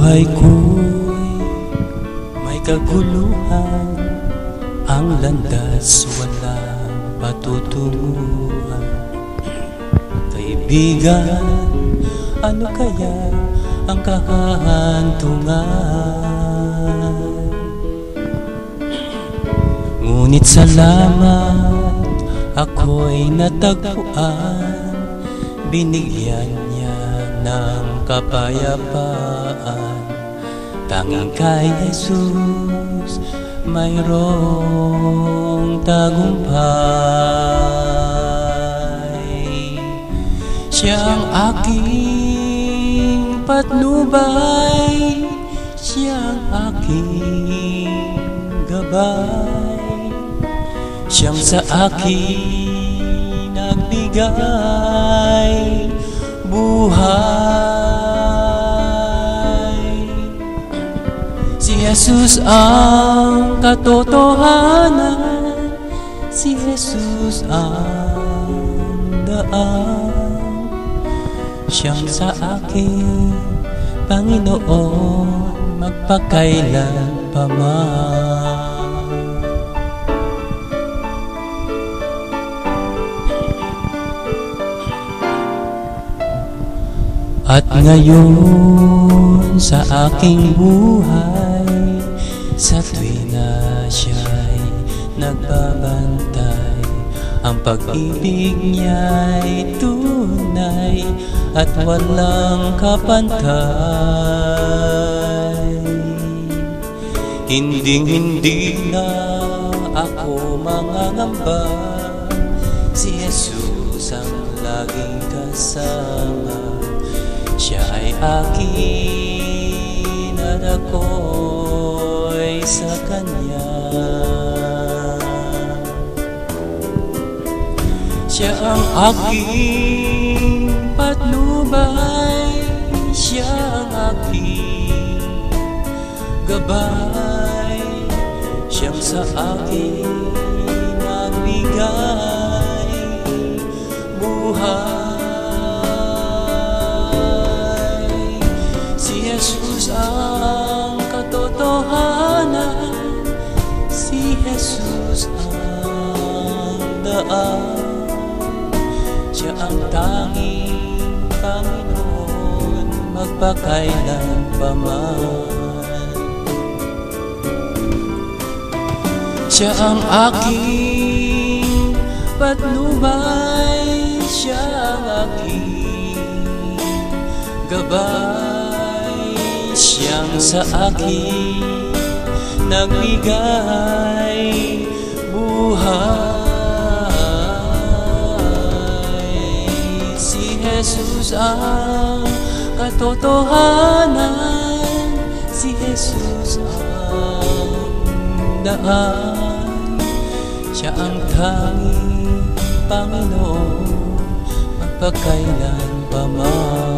buhay ko'y may kaguluhan, ang landas walang patutunguhan. Kaibigan, ano kaya ang kahantungan? Ngunit salamat, ako'y natagpuan, binigyan niya ng kapayapaan. Tanging kay Jesus mayroong tagumpay. Siya ang aking patnubay, siya ang aking gabay, siyang sa akin nagbigay buhay. Si Jesus ang katotohanan, si Jesus ang daan, siyang sa akin Panginoon magpakailan pa man. At ngayon sa aking buhay, sa tuwi na siya'y nagbabantay, ang pag-ibig niya'y tunay at walang kapantay. Hinding-hindi na ako mangangamba, si Jesus ang laging kasama. Siya ay akin at ako'y sa Kanya. Siya ang aking patnubay, siya ang aking gabay, siyang sa akin nagbigay buhay. Jesus ang katotohanan, si Jesus ang daan, siya ang tanging Panginoon magpakailan pa man. Siya ang aking patnubay, siya ang aking gabay, siyang sa akin nagbigay buhay. Si Jesus ang katotohanan, si Jesus ang daan, siya ang tanging Panginoon magpakailan pa man.